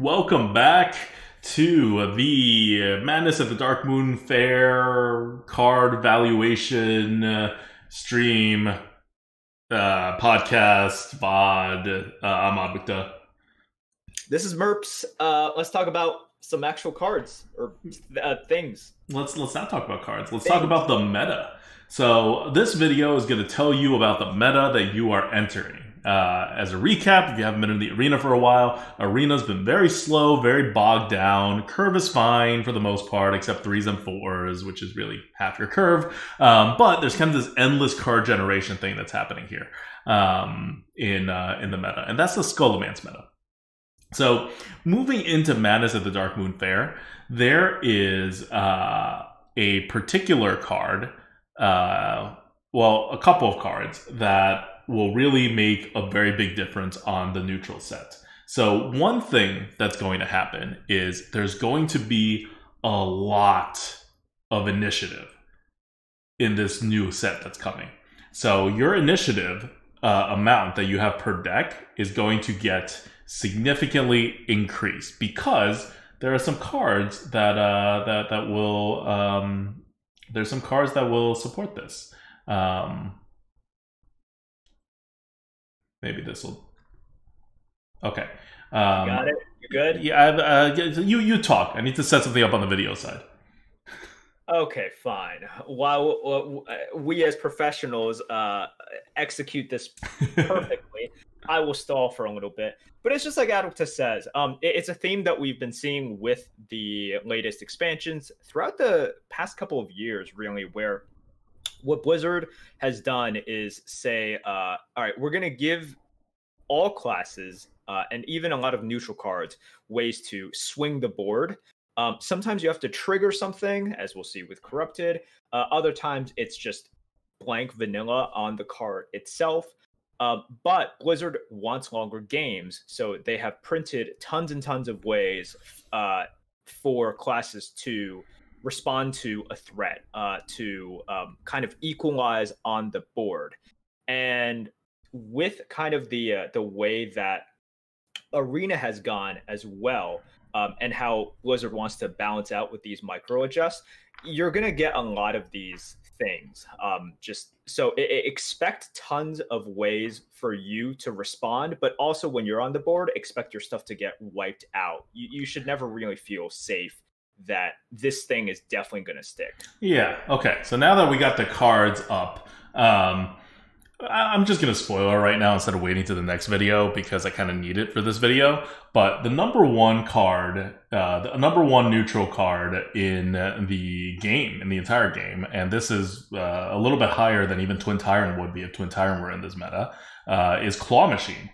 Welcome back to the Madness at the Darkmoon Faire card valuation stream podcast VOD. I'm Advicta. This is Merps. Let's talk about some actual cards or things. Let's not talk about cards. Let's talk about the meta. So this video is going to tell you about the meta that you are entering. As a recap, if you haven't been in the arena for a while, arena's been very slow, very bogged down. Curve is fine for the most part, except 3s and 4s, which is really half your curve. But there's kind of this endless card generation thing that's happening here in the meta, and that's the Skullomance meta. So moving into Madness at the Darkmoon Faire, there is a particular card, well, a couple of cards that will really make a very big difference on the neutral set. So one thing that's going to happen is there's going to be a lot of initiative in this new set that's coming. So your initiative amount that you have per deck is going to get significantly increased because there are some cards that there's some cards that will support this. Maybe this will. Okay. Got it. You good? Yeah. You talk. I need to set something up on the video side. Okay, fine. While we as professionals execute this perfectly, I will stall for a little bit. But it's just like Advicta says. It's a theme that we've been seeing with the latest expansions throughout the past couple of years, really, where what Blizzard has done is say, all right, we're going to give all classes and even a lot of neutral cards ways to swing the board. Sometimes you have to trigger something, as we'll see with Corrupted. Other times it's just blank vanilla on the card itself. But Blizzard wants longer games, so they have printed tons and tons of ways for classes to respond to a threat, to kind of equalize on the board. And with kind of the way that Arena has gone as well, and how Blizzard wants to balance out with these micro adjusts, you're going to get a lot of these things. Just so expect tons of ways for you to respond, but also when you're on the board, expect your stuff to get wiped out. You should never really feel safe that this thing is definitely going to stick. Yeah, okay. So now that we got the cards up, I'm just going to spoil it right now instead of waiting to the next video because I kind of need it for this video. But the number one card, the number one neutral card in the game, in the entire game, and this is a little bit higher than even Twin Tyrant would be if Twin Tyrant were in this meta, is Claw Machine.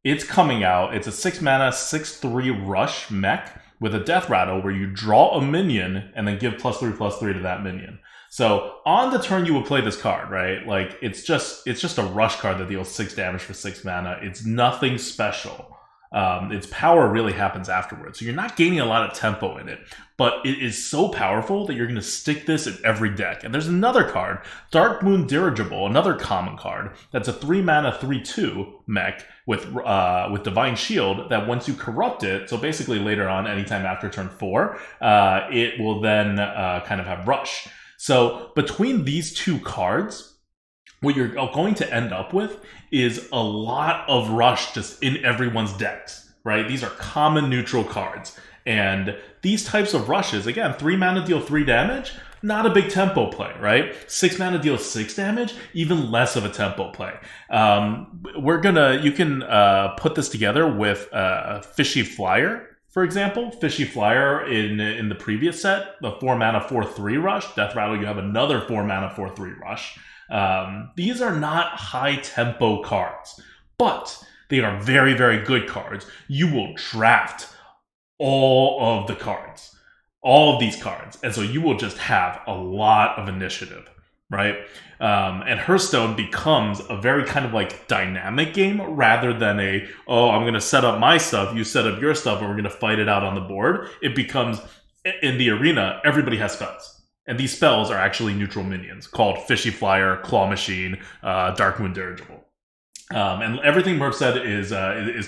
It's coming out. It's a 6-mana, 6/3 rush mech with a death rattle where you draw a minion and then give +3/+3 to that minion. So on the turn you would play this card, right? Like it's just a rush card that deals 6 damage for 6 mana. It's nothing special. Its power really happens afterwards. So you're not gaining a lot of tempo in it, but it is so powerful that you're going to stick this in every deck. And there's another card, Darkmoon Dirigible, another common card. That's a 3-mana 3/2 mech with Divine Shield that once you corrupt it, so basically later on, anytime after turn 4, it will then kind of have Rush. So between these two cards, what you're going to end up with is a lot of Rush just in everyone's decks, right? These are common neutral cards. And these types of rushes, again, 3 mana deal 3 damage, not a big tempo play, right? 6 mana deal 6 damage, even less of a tempo play. You can put this together with Fishy Flyer, for example. Fishy Flyer in the previous set, the 4 mana 4/3 rush, Death Rattle, you have another 4 mana 4/3 rush. These are not high tempo cards, but they are very, very good cards. You will draft all of the cards, all of these cards, and so you will just have a lot of initiative, right? And Hearthstone becomes a very kind of like dynamic game rather than I'm going to set up my stuff, you set up your stuff, and we're going to fight it out on the board. It becomes, in the arena, everybody has spells. And these spells are actually neutral minions called Fishy Flyer, Claw Machine, Darkmoon Dirigible. And everything Murph said is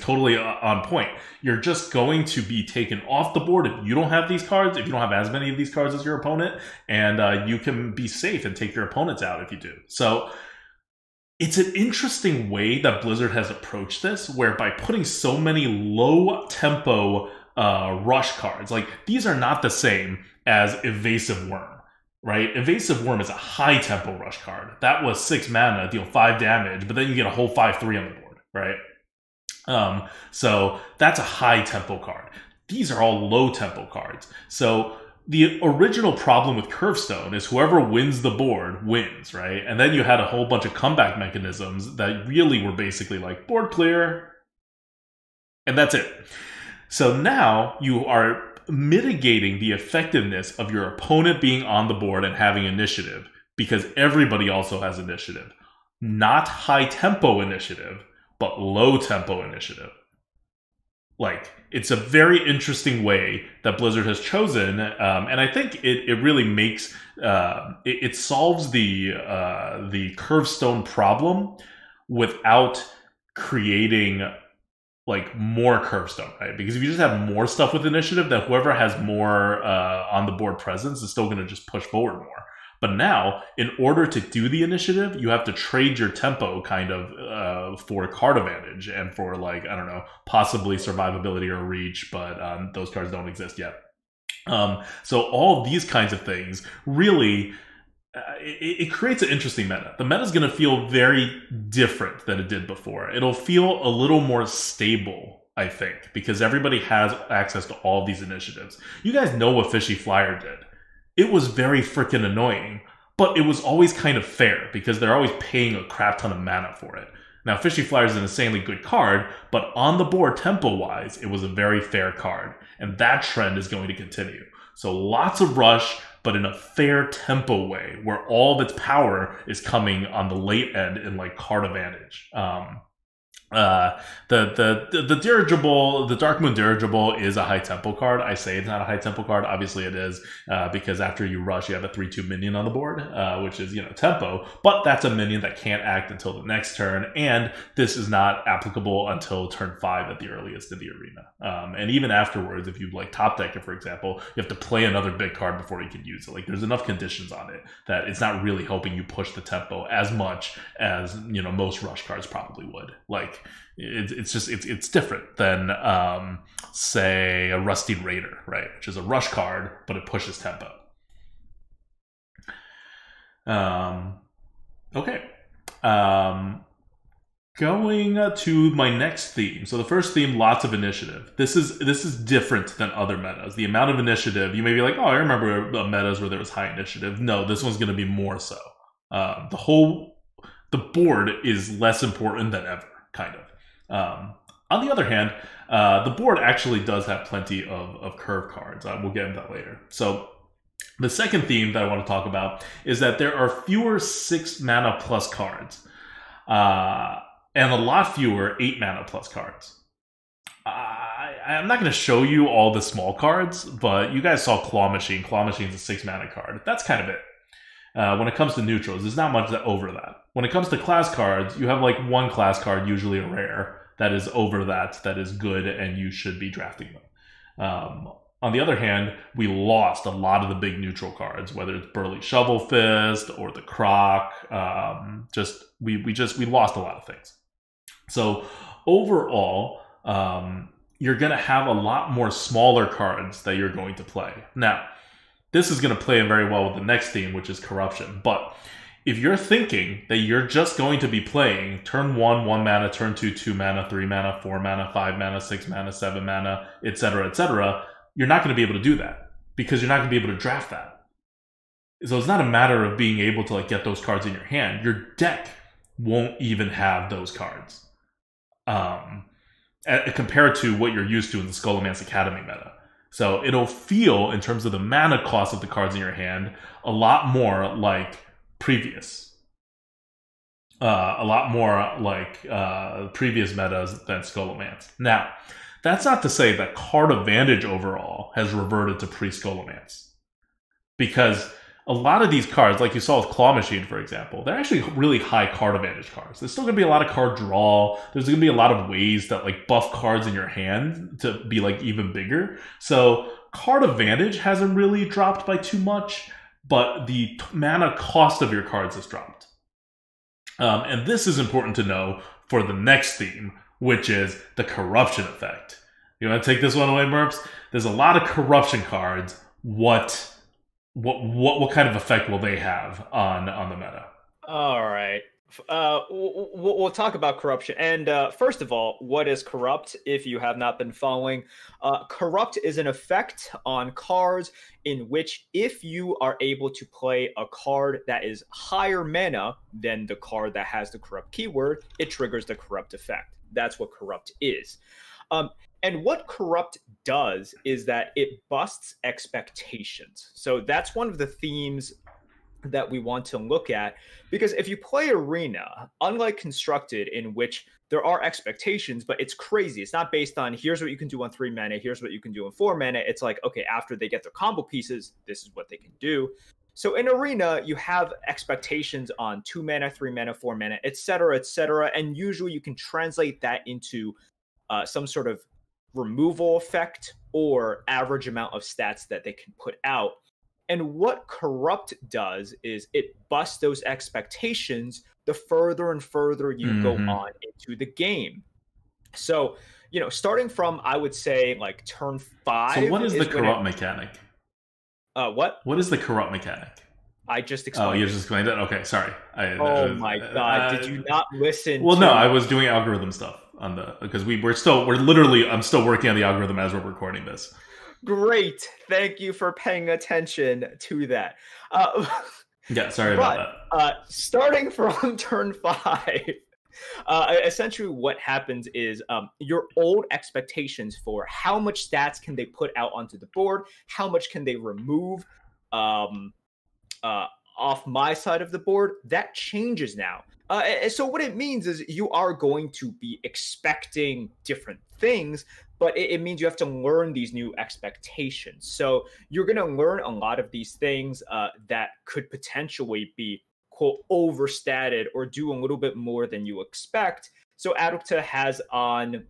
totally on point. You're just going to be taken off the board if you don't have these cards, if you don't have as many of these cards as your opponent, and you can be safe and take your opponents out if you do. So it's an interesting way that Blizzard has approached this, where by putting so many low tempo rush cards, like these are not the same as Evasive Worm. Right? Evasive Worm is a high tempo rush card. That was 6 mana, deal 5 damage, but then you get a whole 5/3 on the board, right? So that's a high tempo card. These are all low tempo cards. So the original problem with Curvestone is whoever wins the board wins, right? And then you had a whole bunch of comeback mechanisms that really were basically like board clear, and that's it. So now you are mitigating the effectiveness of your opponent being on the board and having initiative, because everybody also has initiative. Not high tempo initiative, but low tempo initiative. Like, it's a very interesting way that Blizzard has chosen, and I think it really makes it solves the Curvestone problem without creating like more Curvestone, right? Because if you just have more stuff with initiative, then whoever has more on the board presence is still going to just push forward more. But now, in order to do the initiative, you have to trade your tempo kind of for card advantage and for, like, I don't know, possibly survivability or reach, but those cards don't exist yet. So all of these kinds of things really it creates an interesting meta. The meta is going to feel very different than it did before. It'll feel a little more stable, I think, because everybody has access to all of these initiatives. You guys know what Fishy Flyer did. It was very freaking annoying, but it was always kind of fair because they're always paying a crap ton of mana for it. Now, Fishy Flyer is an insanely good card, but on the board, tempo-wise, it was a very fair card, and that trend is going to continue. So lots of rush, but in a fair tempo way, where all of its power is coming on the late end in like card advantage. The dirigible, the Darkmoon dirigible is a high tempo card. I say it's not a high tempo card. Obviously it is, because after you rush, you have a 3/2 minion on the board, which is, tempo, but that's a minion that can't act until the next turn. And this is not applicable until turn 5 at the earliest in the arena. And even afterwards, if you like top deck it, for example, you have to play another big card before you can use it. Like, there's enough conditions on it that it's not really helping you push the tempo as much as, most rush cards probably would. Like, it's different than say a Rusty Raider, right? Which is a rush card, but it pushes tempo. Okay. Going to my next theme. So the first theme, lots of initiative. This is different than other metas. The amount of initiative, you may be like, oh, I remember metas where there was high initiative. No, this one's going to be more so. The board is less important than ever, kind of. On the other hand, the board actually does have plenty of curve cards. We'll get into that later. So the second theme that I want to talk about is that there are fewer 6 mana plus cards, and a lot fewer 8 mana plus cards. I'm not going to show you all the small cards, but you guys saw Claw Machine. Claw Machine's a 6 mana card. That's kind of it. When it comes to neutrals, there's not much over that. When it comes to class cards, you have like one class card, usually a rare, that is over that is good, and you should be drafting them. On the other hand, we lost a lot of the big neutral cards, whether it's Burly Shovel Fist or the Croc. We lost a lot of things. So overall, you're going to have a lot more smaller cards that you're going to play. Now, this is going to play in very well with the next theme, which is corruption. But if you're thinking that you're just going to be playing turn 1, 1 mana, turn 2, 2 mana, 3 mana, 4 mana, 5 mana, 6 mana, 7 mana, etc., you're not going to be able to do that because you're not going to be able to draft that. So it's not a matter of being able to like get those cards in your hand. Your deck won't even have those cards, compared to what you're used to in the Skullomance Academy meta. So it'll feel, in terms of the mana cost of the cards in your hand, a lot more like previous. Previous metas than Skullomance. Now, that's not to say that card advantage overall has reverted to pre-Skullomance. Because a lot of these cards, like you saw with Claw Machine, for example, they're actually really high card advantage cards. There's still going to be a lot of card draw. There's going to be a lot of ways that like buff cards in your hand to be like even bigger. So card advantage hasn't really dropped by too much, but the mana cost of your cards has dropped. And this is important to know for the next theme, which is the corruption effect. You want to take this one away, Merps? There's a lot of corruption cards. What kind of effect will they have on the meta? All right. We'll talk about corruption. And first of all, what is corrupt? If you have not been following, corrupt is an effect on cards in which if you are able to play a card that is higher mana than the card that has the corrupt keyword, it triggers the corrupt effect. That's what corrupt is. And what corrupt does is that it busts expectations. So that's one of the themes that we want to look at, because if you play Arena, unlike Constructed, in which there are expectations, but it's crazy. It's not based on here's what you can do on 3 mana, here's what you can do on 4 mana. It's like, okay, after they get their combo pieces, this is what they can do. So in Arena, you have expectations on 2 mana, 3 mana, 4 mana, etc., etc., and usually you can translate that into some sort of removal effect or average amount of stats that they can put out. And what corrupt does is it busts those expectations the further and further you go on into the game. So, you know, starting from, I would say, like turn 5. So what is the corrupt mechanic? What? What is the corrupt mechanic? I just explained. Oh, you just explained it? Okay, sorry. My God. Did you not listen? Well, no, I was doing algorithm stuff on because I'm still working on the algorithm as we're recording this. Great. Thank you for paying attention to that. Yeah, sorry about that. Starting from turn 5, essentially what happens is your old expectations for how much stats can they put out onto the board, how much can they remove off my side of the board, that changes now. So what it means is you are going to be expecting different things, but it means you have to learn these new expectations. So you're going to learn a lot of these things that could potentially be, quote, overstated or do a little bit more than you expect. So Adukta has on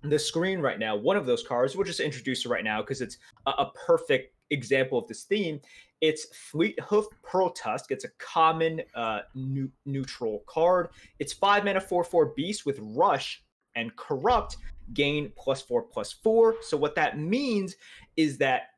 the screen right now one of those cards. We'll just introduce it right now because it's a perfect example of this theme. It's Fleethoof Pearl Tusk. It's a common neutral card. It's 5 mana 4/4 beast with rush and corrupt, gain +4/+4. So what that means is that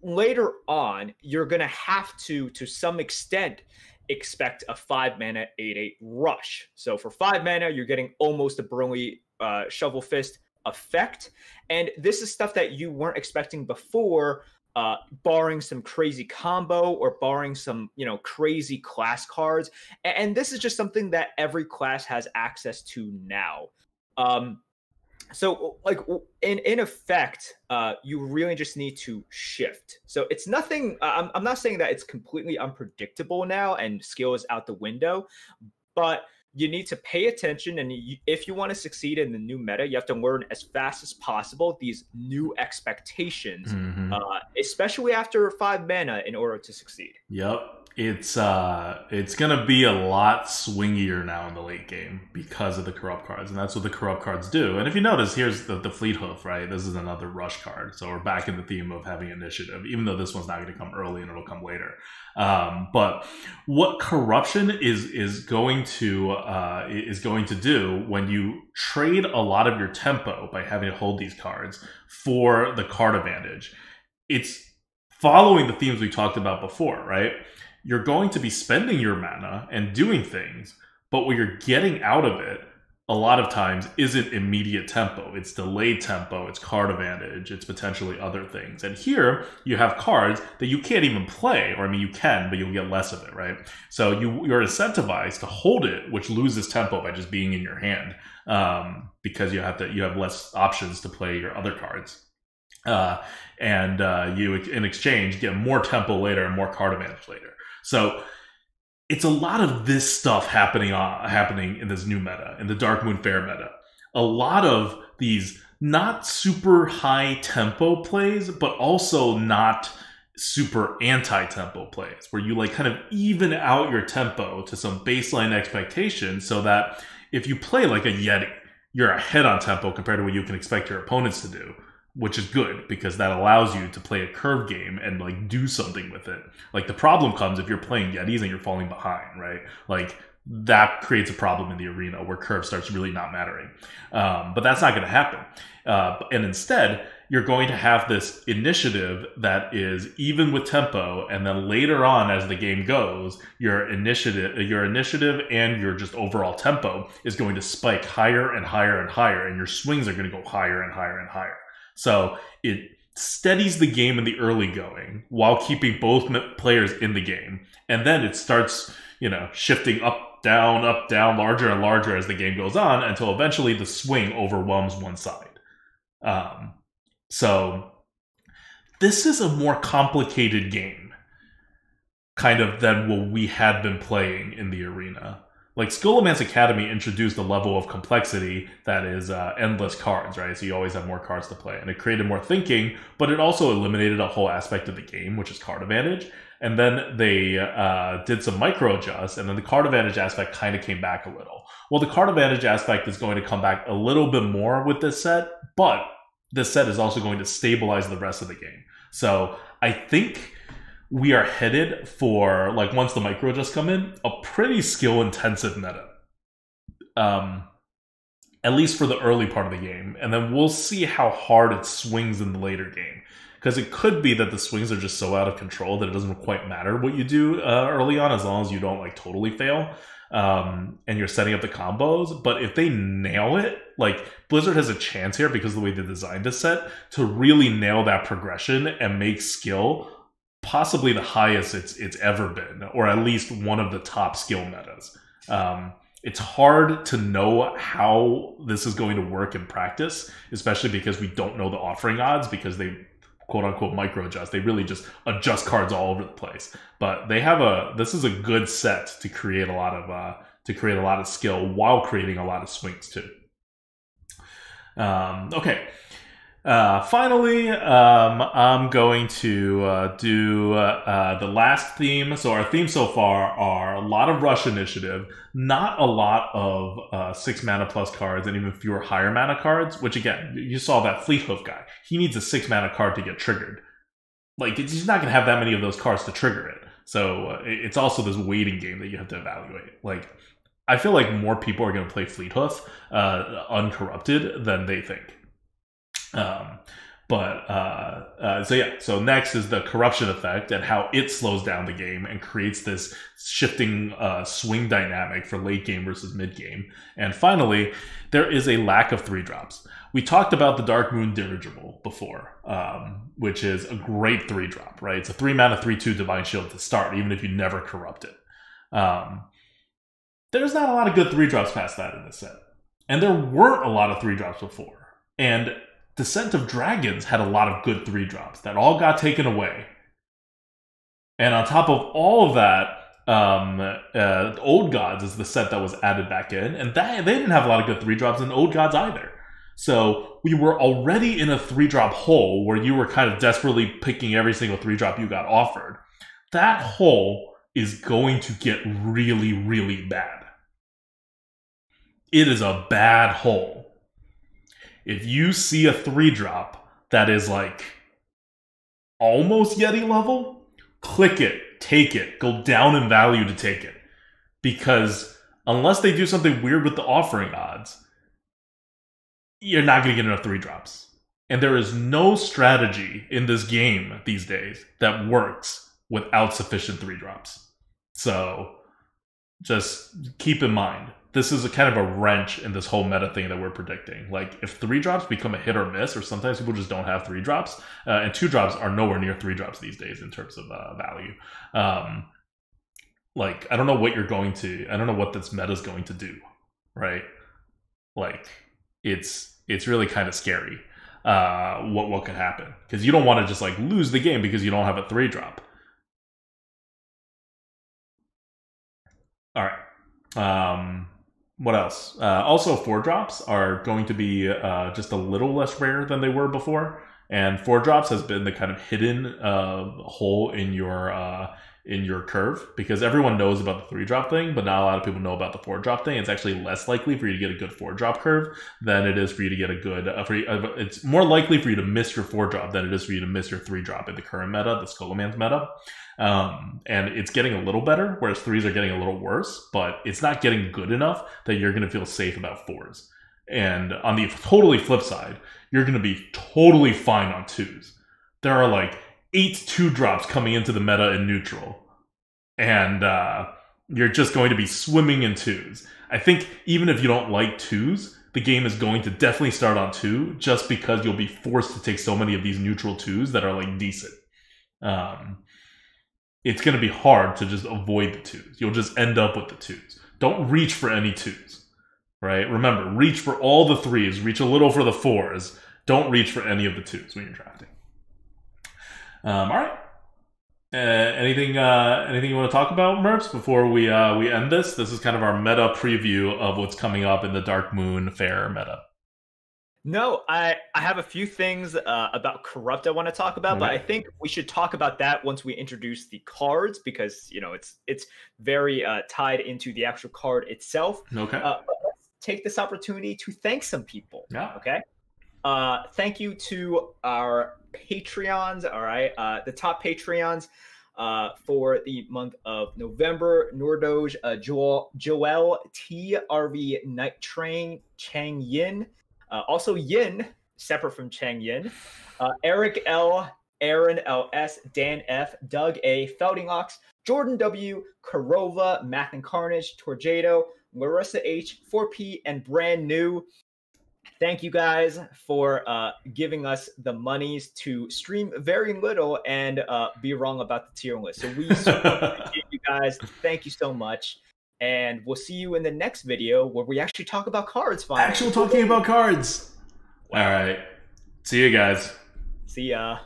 later on, you're going to have to some extent, expect a 5 mana 8/8 rush. So for 5 mana, you're getting almost a Brilliant Shovel Fist effect. And this is stuff that you weren't expecting before, barring some crazy combo or barring some, you know, crazy class cards. And this is just something that every class has access to now. So like in effect, you really just need to shift. So it's nothing, I'm not saying that it's completely unpredictable now and skill is out the window, but you need to pay attention. And if you want to succeed in the new meta, you have to learn as fast as possible these new expectations, especially after 5 mana in order to succeed. Yep. It's gonna be a lot swingier now in the late game because of the corrupt cards, and that's what the corrupt cards do. And if you notice, here's the Fleethoof, right? This is another rush card, so we're back in the theme of having initiative, even though this one's not going to come early and it'll come later. But what corruption is going to do when you trade a lot of your tempo by having to hold these cards for the card advantage, it's following the themes we talked about before, right? You're going to be spending your mana and doing things, but what you're getting out of it a lot of times isn't immediate tempo. It's delayed tempo, it's card advantage, it's potentially other things. And here you have cards that you can't even play, or I mean you can, but you'll get less of it, right? So you're incentivized to hold it, which loses tempo by just being in your hand, because you have less options to play your other cards. And you, in exchange, get more tempo later and more card advantage later. So it's a lot of this stuff happening in this new meta, in the Darkmoon Faire meta. A lot of these not super high tempo plays, but also not super anti-tempo plays, where you like kind of even out your tempo to some baseline expectations, so that if you play like a Yeti, you're ahead on tempo compared to what you can expect your opponents to do, which is good because that allows you to play a curve game and like do something with it. Like the problem comes if you're playing Yetis and you're falling behind, right? Like that creates a problem in the arena where curve starts really not mattering. But that's not going to happen. And instead, you're going to have this initiative that is even with tempo, and then later on as the game goes, your initiative and your just overall tempo is going to spike higher and higher and higher, and your swings are going to go higher and higher and higher. So it steadies the game in the early going while keeping both players in the game, and then it starts, shifting up, down, larger and larger as the game goes on until eventually the swing overwhelms one side. So this is a more complicated game, kind of, than what we had been playing in the arena. Like, Scholomance Academy introduced a level of complexity that is endless cards, right? So you always have more cards to play. And it created more thinking, but it also eliminated a whole aspect of the game, which is card advantage. And then they did some micro adjusts, and then the card advantage aspect kind of came back a little. Well, the card advantage aspect is going to come back a little bit more with this set, but this set is also going to stabilize the rest of the game. So I think we are headed for, like, once the micro adjusts come in, a pretty skill-intensive meta. At least for the early part of the game. And then we'll see how hard it swings in the later game. Because it could be that the swings are just so out of control that it doesn't quite matter what you do early on, as long as you don't, like, totally fail. And you're setting up the combos. But if they nail it, like, Blizzard has a chance here, because of the way they designed this set, to really nail that progression and make skill possibly the highest it's ever been, or at least one of the top skill metas. It's hard to know how this is going to work in practice, especially because we don't know the offering odds, because they quote-unquote micro adjust. They really just adjust cards all over the place. But they have this is a good set to create a lot of skill while creating a lot of swings too. Okay. Finally, I'm going to do the last theme. So our themes so far are a lot of rush initiative, not a lot of 6 mana plus cards, and even fewer higher mana cards, which, again, you saw that Fleet Hoof guy. He needs a 6 mana card to get triggered. Like, he's not going to have that many of those cards to trigger it. So it's also this waiting game that you have to evaluate. Like, I feel like more people are going to play Fleet Hoof uncorrupted than they think. So next is the corruption effect and how it slows down the game and creates this shifting swing dynamic for late game versus mid game. And finally, there is a lack of 3-drops. We talked about the Darkmoon dirigible before, which is a great 3-drop, right? It's a 3-mana 3/2 Divine Shield to start, even if you never corrupt it. There's not a lot of good 3-drops past that in this set. And there weren't a lot of 3-drops before. And Descent of Dragons had a lot of good 3-drops that all got taken away. And on top of all of that, Old Gods is the set that was added back in, and they didn't have a lot of good 3-drops in Old Gods either. So we were already in a 3-drop hole where you were kind of desperately picking every single 3-drop you got offered. That hole is going to get really, really bad. It is a bad hole. If you see a 3-drop that is like almost Yeti level, click it, take it, go down in value to take it. Because unless they do something weird with the offering odds, you're not going to get enough 3-drops. And there is no strategy in this game these days that works without sufficient 3-drops. So just keep in mind, this is a kind of a wrench in this whole meta thing that we're predicting. Like, if 3-drops become a hit or miss, or sometimes people just don't have 3-drops, and 2-drops are nowhere near 3-drops these days in terms of value. Like, I don't know what this meta is going to do, right? Like, it's really kind of scary what could happen, because you don't want to just like lose the game because you don't have a 3-drop. All right. What else? Also, 4-drops are going to be just a little less rare than they were before. And 4 drops has been the kind of hidden hole in your curve, because everyone knows about the 3-drop thing, but not a lot of people know about the 4-drop thing. It's actually less likely for you to get a good 4-drop curve than it is for you to get a good. It's more likely for you to miss your 4-drop than it is for you to miss your 3-drop in the current meta, the Skullman's meta. And it's getting a little better, whereas 3s are getting a little worse, but it's not getting good enough that you're going to feel safe about 4s. And on the totally flip side, you're going to be totally fine on 2s. There are like 8 2-drops coming into the meta in neutral, and you're just going to be swimming in 2s. I think even if you don't like 2s, the game is going to definitely start on 2, just because you'll be forced to take so many of these neutral 2s that are like decent. It's going to be hard to just avoid the 2s. You'll just end up with the 2s. Don't reach for any 2s. Right? Remember, reach for all the 3s, reach a little for the 4s. Don't reach for any of the 2s when you're drafting. All right. Anything you want to talk about, Merps, before we end this? This is kind of our meta preview of what's coming up in the Darkmoon Faire meta. No, I have a few things about Corrupt I want to talk about, but I think we should talk about that once we introduce the cards, because it's very tied into the actual card itself. Okay. But let's take this opportunity to thank some people. Yeah. Okay. Thank you to our Patreons. All right. The top Patreons for the month of November: Nordoge, Joel T, RV Night Train, Chang Yin, also Yin, separate from Chang Yin, Eric L, Aaron LS, Dan F, Doug A, Felding Ox, Jordan W, Karova, Math and Carnage, Torjado, Larissa H, 4P, and Brand New. Thank you guys for giving us the monies to stream very little and be wrong about the tier list. So we appreciate you guys. Thank you so much. And we'll see you in the next video where we actually talk about cards finally. Actual talking about cards. All right. See you guys. See ya.